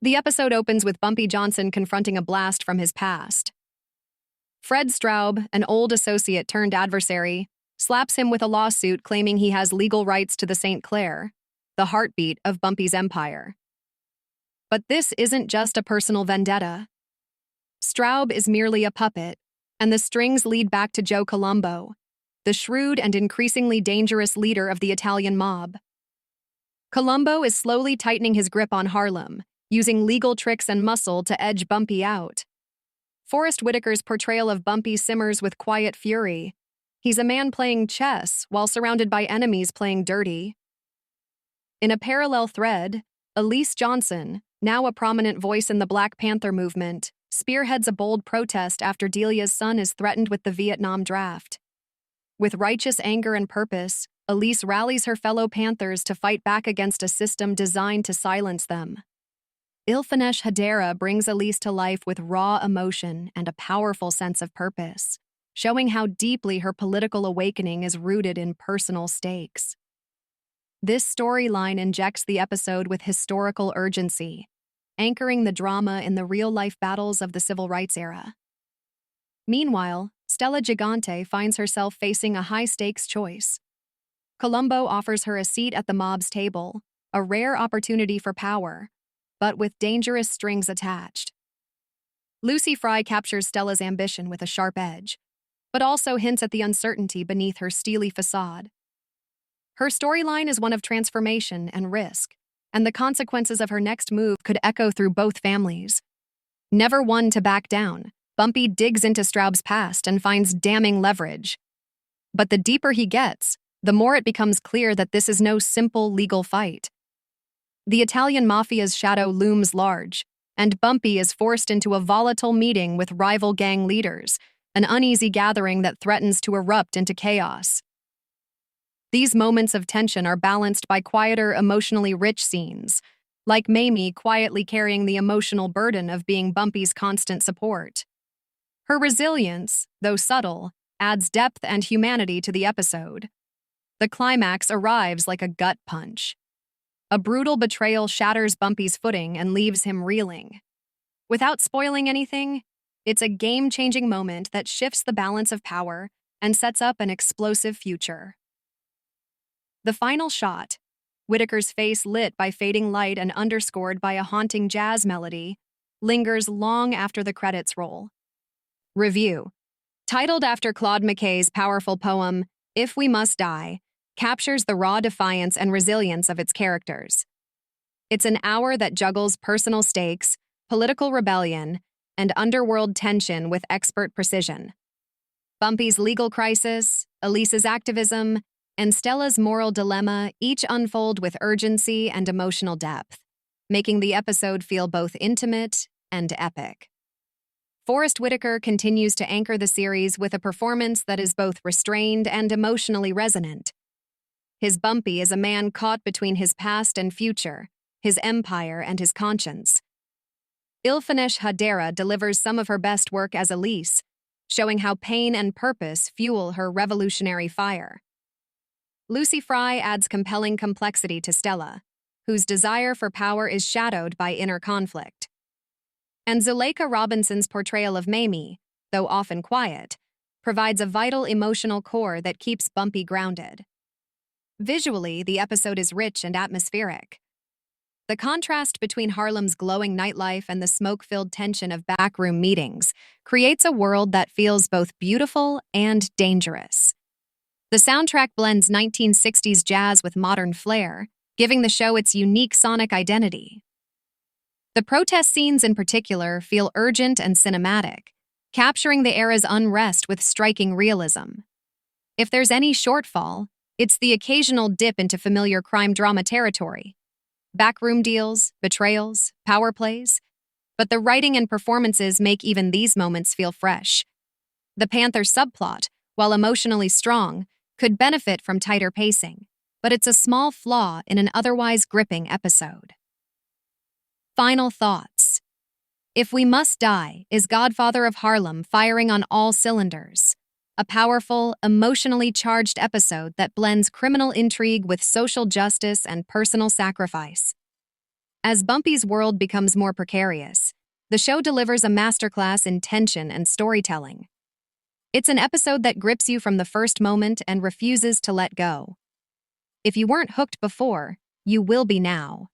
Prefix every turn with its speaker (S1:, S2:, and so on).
S1: The episode opens with Bumpy Johnson confronting a blast from his past. Fred Straub, an old associate turned adversary, slaps him with a lawsuit claiming he has legal rights to the St. Clair, the heartbeat of Bumpy's empire. But this isn't just a personal vendetta. Straub is merely a puppet, and the strings lead back to Joe Colombo, the shrewd and increasingly dangerous leader of the Italian mob. Colombo is slowly tightening his grip on Harlem, using legal tricks and muscle to edge Bumpy out. Forrest Whitaker's portrayal of Bumpy simmers with quiet fury. He's a man playing chess while surrounded by enemies playing dirty. In a parallel thread, Elise Johnson, now a prominent voice in the Black Panther movement, spearheads a bold protest after Delia's son is threatened with the Vietnam draft. With righteous anger and purpose, Elise rallies her fellow Panthers to fight back against a system designed to silence them. Ilfanesh Hadera brings Elise to life with raw emotion and a powerful sense of purpose, showing how deeply her political awakening is rooted in personal stakes. This storyline injects the episode with historical urgency, anchoring the drama in the real-life battles of the civil rights era. Meanwhile, Stella Gigante finds herself facing a high-stakes choice. Colombo offers her a seat at the mob's table, a rare opportunity for power, but with dangerous strings attached. Lucy Fry captures Stella's ambition with a sharp edge, but also hints at the uncertainty beneath her steely facade. Her storyline is one of transformation and risk, and the consequences of her next move could echo through both families. Never one to back down, Bumpy digs into Straub's past and finds damning leverage. But the deeper he gets, the more it becomes clear that this is no simple legal fight. The Italian mafia's shadow looms large, and Bumpy is forced into a volatile meeting with rival gang leaders, an uneasy gathering that threatens to erupt into chaos. These moments of tension are balanced by quieter, emotionally rich scenes, like Mamie quietly carrying the emotional burden of being Bumpy's constant support. Her resilience, though subtle, adds depth and humanity to the episode. The climax arrives like a gut punch. A brutal betrayal shatters Bumpy's footing and leaves him reeling. Without spoiling anything, it's a game-changing moment that shifts the balance of power and sets up an explosive future. The final shot, Whitaker's face lit by fading light and underscored by a haunting jazz melody, lingers long after the credits roll. Review. Titled after Claude McKay's powerful poem, If We Must Die, captures the raw defiance and resilience of its characters. It's an hour that juggles personal stakes, political rebellion, and underworld tension with expert precision. Bumpy's legal crisis, Elise's activism, and Stella's moral dilemma each unfold with urgency and emotional depth, making the episode feel both intimate and epic. Forrest Whitaker continues to anchor the series with a performance that is both restrained and emotionally resonant. His Bumpy is a man caught between his past and future, his empire and his conscience. Ilfanesh Hadera delivers some of her best work as Elise, showing how pain and purpose fuel her revolutionary fire. Lucy Fry adds compelling complexity to Stella, whose desire for power is shadowed by inner conflict. And Zuleika Robinson's portrayal of Mamie, though often quiet, provides a vital emotional core that keeps Bumpy grounded. Visually, the episode is rich and atmospheric. The contrast between Harlem's glowing nightlife and the smoke-filled tension of backroom meetings creates a world that feels both beautiful and dangerous. The soundtrack blends 1960s jazz with modern flair, giving the show its unique sonic identity. The protest scenes in particular feel urgent and cinematic, capturing the era's unrest with striking realism. If there's any shortfall, it's the occasional dip into familiar crime drama territory. Backroom deals, betrayals, power plays. But the writing and performances make even these moments feel fresh. The Panther subplot, while emotionally strong, could benefit from tighter pacing, but it's a small flaw in an otherwise gripping episode. Final thoughts. If We Must Die is Godfather of Harlem firing on all cylinders. A powerful, emotionally charged episode that blends criminal intrigue with social justice and personal sacrifice. As Bumpy's world becomes more precarious, the show delivers a masterclass in tension and storytelling. It's an episode that grips you from the first moment and refuses to let go. If you weren't hooked before, you will be now.